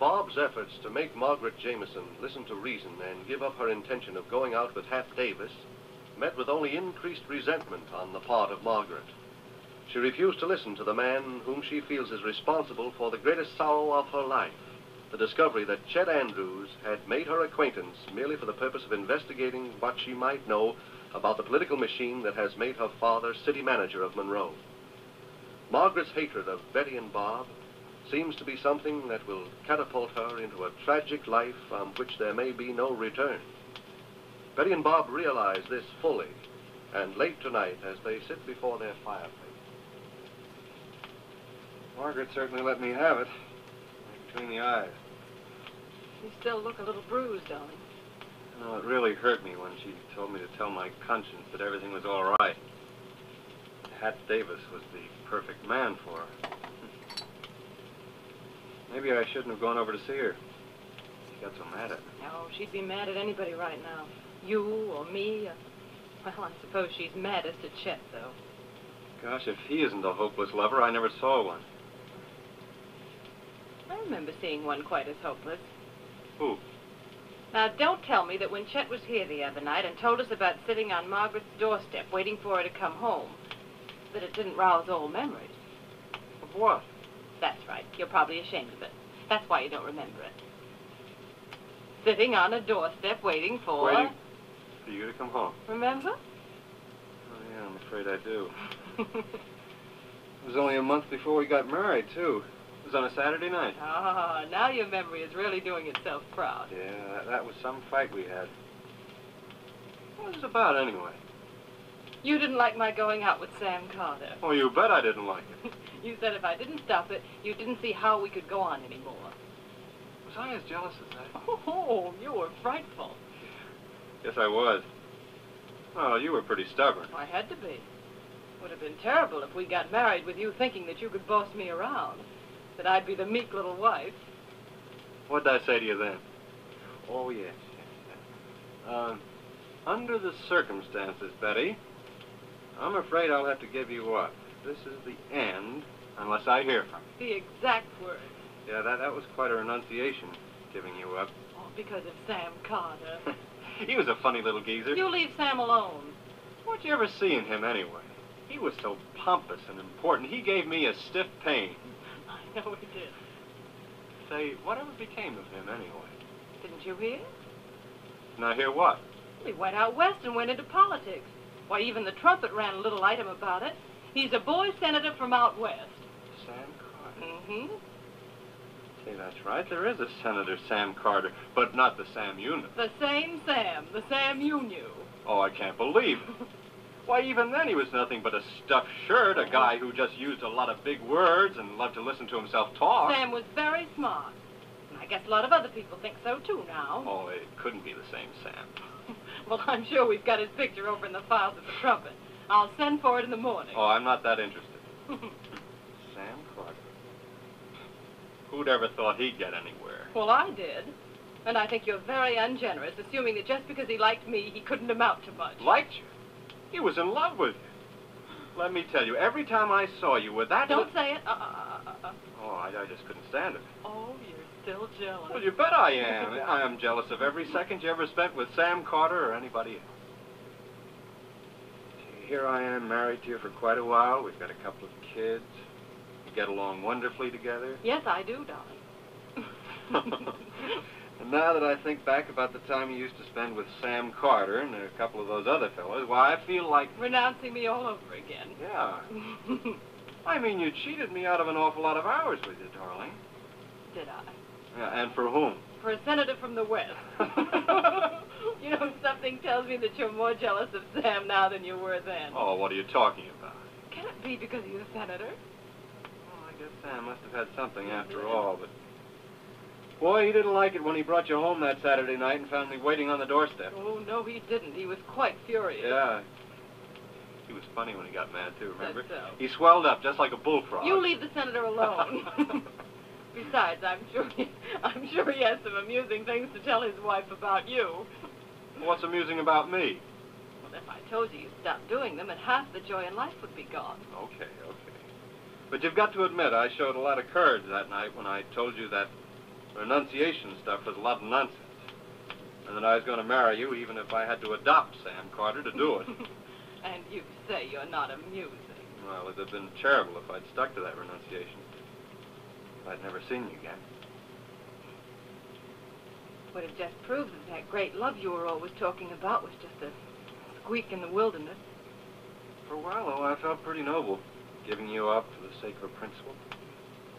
Bob's efforts to make Margaret Jameson listen to reason and give up her intention of going out with Hap Davis met with only increased resentment on the part of Margaret. She refused to listen to the man whom she feels is responsible for the greatest sorrow of her life, the discovery that Chet Andrews had made her acquaintance merely for the purpose of investigating what she might know about the political machine that has made her father city manager of Monroe. Margaret's hatred of Betty and Bob seems to be something that will catapult her into a tragic life from which there may be no return. Betty and Bob realize this fully, and late tonight, as they sit before their fireplace. Margaret certainly let me have it, between the eyes. You still look a little bruised, darling. No, it really hurt me when she told me to tell my conscience that everything was all right. Hat Davis was the perfect man for her. Maybe I shouldn't have gone over to see her. She got so mad at me. No, she'd be mad at anybody right now. You or me. Well, I suppose she's maddest at Chet, though. Gosh, if he isn't a hopeless lover, I never saw one. I remember seeing one quite as hopeless. Who? Now, don't tell me that when Chet was here the other night and told us about sitting on Margaret's doorstep waiting for her to come home, that it didn't rouse old memories. Of what? That's right. You're probably ashamed of it. That's why you don't remember it. Sitting on a doorstep waiting for... Waiting for you to come home. Remember? Oh, yeah, I'm afraid I do. It was only a month before we got married, too. It was on a Saturday night. Ah, now your memory is really doing itself proud. Yeah, that was some fight we had. What was it about, anyway? You didn't like my going out with Sam Carter. Oh, you bet I didn't like it. You said if I didn't stop it, you didn't see how we could go on anymore. Was I as jealous as that? Oh, you were frightful. Yes, I was. Well, you were pretty stubborn. I had to be. Would have been terrible if we got married with you thinking that you could boss me around, that I'd be the meek little wife. What did I say to you then? Oh, yes. Under the circumstances, Betty, I'm afraid I'll have to give you up. This is the end, unless I hear from you. The exact words. Yeah, that was quite a renunciation, giving you up. Oh, because of Sam Carter. He was a funny little geezer. You leave Sam alone. What'd you ever see in him, anyway? He was so pompous and important. He gave me a stiff pain. I know he did. Say, whatever became of him, anyway? Didn't you hear? Now, hear what? He went out west and went into politics. Why, even the Trumpet ran a little item about it. He's a boy senator from out west. Sam Carter? Mm-hmm. Say, that's right. There is a Senator Sam Carter, but not the Sam you knew. The same Sam. The Sam you knew. Oh, I can't believe it. Why, even then he was nothing but a stuffed shirt, a guy who just used a lot of big words and loved to listen to himself talk. Sam was very smart. And I guess a lot of other people think so, too, now. Oh, it couldn't be the same Sam. Well, I'm sure we've got his picture over in the files at the Trumpet. I'll send for it in the morning. Oh, I'm not that interested. Sam Carter. Who'd ever thought he'd get anywhere? Well, I did. And I think you're very ungenerous, assuming that just because he liked me, he couldn't amount to much. Liked you? He was in love with you. Let me tell you, every time I saw you with that... Don't say it. Oh, I just couldn't stand it. Oh, you're still jealous. Well, you bet I am. I am jealous of every second you ever spent with Sam Carter or anybody else. Here I am, married to you for quite a while. We've got a couple of kids. We get along wonderfully together. Yes, I do, darling. And now that I think back about the time you used to spend with Sam Carter and a couple of those other fellows, why, I feel like... Renouncing me all over again. Yeah. I mean, you cheated me out of an awful lot of hours with you, darling. Did I? Yeah, and for whom? For a senator from the West. You know, something tells me that you're more jealous of Sam now than you were then. Oh, what are you talking about? Can it be because he's a senator? Well, I guess Sam must have had something after all, but... Boy, he didn't like it when he brought you home that Saturday night and found me waiting on the doorstep. Oh, no, he didn't. He was quite furious. Yeah. He was funny when he got mad, too, remember? That's so. He swelled up just like a bullfrog. You leave the senator alone. Besides, I'm sure he has some amusing things to tell his wife about you. What's amusing about me? Well, if I told you you'd stop doing them, and half the joy in life would be gone. Okay. But you've got to admit, I showed a lot of courage that night when I told you that renunciation stuff was a lot of nonsense. And that I was going to marry you even if I had to adopt Sam Carter to do it. And you say you're not amusing. Well, it would have been terrible if I'd stuck to that renunciation. If I'd never seen you again. Would have just proved that that great love you were always talking about was just a squeak in the wilderness. For a while, though, I felt pretty noble, giving you up for the sake of a principle.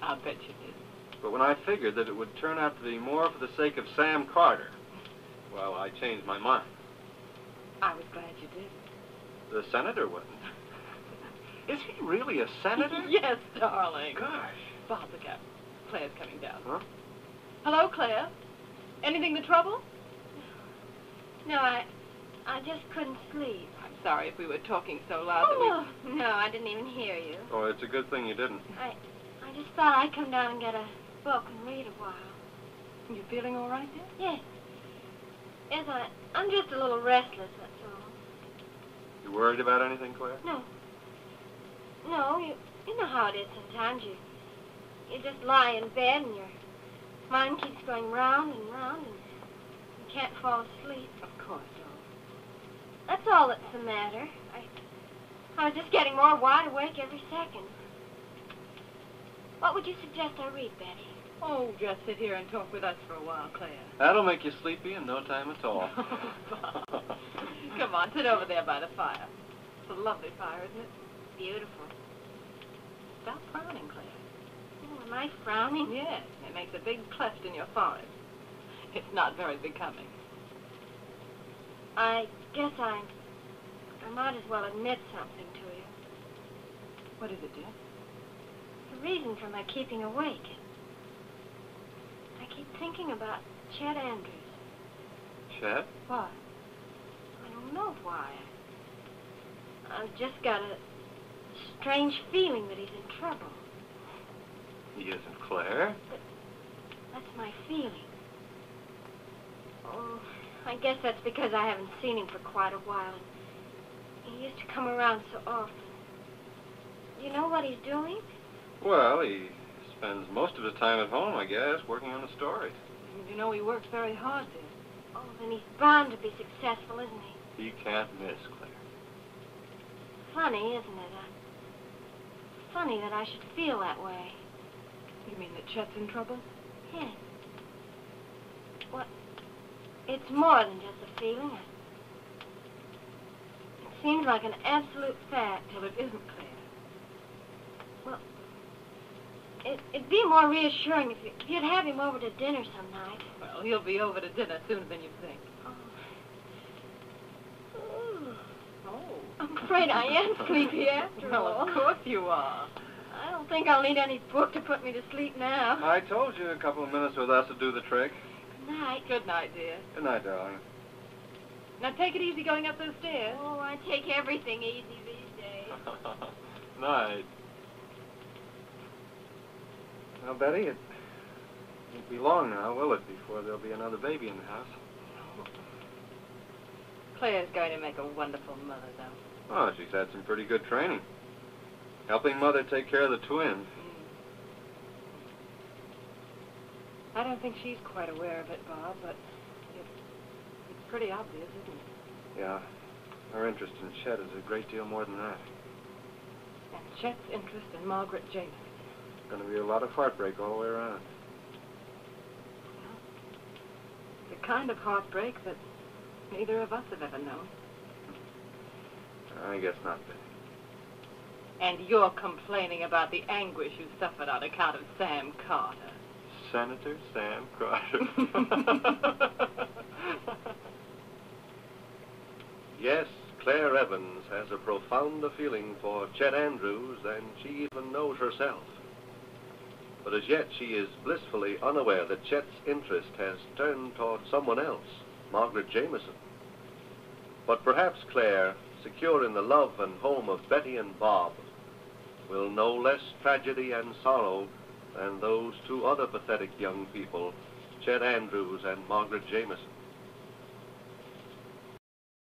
I'll bet you did. But when I figured that it would turn out to be more for the sake of Sam Carter, well, I changed my mind. I was glad you did. The senator wouldn't. Is he really a senator? Yes, darling. Gosh. Bob, look out. Claire's coming down. Huh? Hello, Claire. Anything the trouble? No, I just couldn't sleep. I'm sorry if we were talking so loud that we... No, I didn't even hear you. Oh, it's a good thing you didn't. I just thought I'd come down and get a book and read a while. You feeling all right, dear? Yes. Yes, I'm just a little restless, that's all. You worried about anything, Claire? No. No, you know how it is sometimes. You just lie in bed and your mind keeps going round and round and you can't fall asleep. Of course, darling. That's all that's the matter. I was just getting more wide awake every second. What would you suggest I read, Betty? Oh, just sit here and talk with us for a while, Claire. That'll make you sleepy in no time at all. Come on, sit over there by the fire. It's a lovely fire, isn't it? Beautiful. Stop frowning, Claire. Oh, am I frowning? Yes, it makes a big cleft in your forehead. It's not very becoming. I guess I might as well admit something to you. What is it, dear? The reason for my keeping awake. I keep thinking about Chet Andrews. Chet? Why? I don't know why. I've just got a strange feeling that he's in trouble. He isn't, Claire. That's my feeling. Oh, I guess that's because I haven't seen him for quite a while. He used to come around so often. Do you know what he's doing? Well, he spends most of his time at home, I guess, working on a story. You know he works very hard, dear. Oh, then he's bound to be successful, isn't he? He can't miss, Claire. Funny, isn't it? Funny that I should feel that way. You mean that Chet's in trouble? Yes. What? It's more than just a feeling. It seems like an absolute fact. Well, it isn't, Claire. Well, it'd be more reassuring if you'd have him over to dinner some night. Well, he'll be over to dinner sooner than you think. I'm afraid I am sleepy after Well, all. of course you are. I don't think I'll need any book to put me to sleep now. I told you a couple of minutes with us would do the trick. Good night. Good night, dear. Good night, darling. Now take it easy going up those stairs. Oh, I take everything easy these days. Night. Well, Betty, it won't be long now, will it, before there'll be another baby in the house? Claire's going to make a wonderful mother, though. Oh, she's had some pretty good training. Helping Mother take care of the twins. I don't think she's quite aware of it, Bob, but it's pretty obvious, isn't it? Yeah. Her interest in Chet is a great deal more than that. And Chet's interest in Margaret Jameson. Going to be a lot of heartbreak all the way around. The kind of heartbreak that neither of us have ever known. I guess not, Betty. And you're complaining about the anguish you suffered on account of Sam Carter. Senator Sam Carter. Yes, Claire Evans has a profounder feeling for Chet Andrews than she even knows herself. But as yet, she is blissfully unaware that Chet's interest has turned toward someone else, Margaret Jameson. But perhaps Claire, secure in the love and home of Betty and Bob, will know less tragedy and sorrow than those two other pathetic young people, Chet Andrews and Margaret Jameson.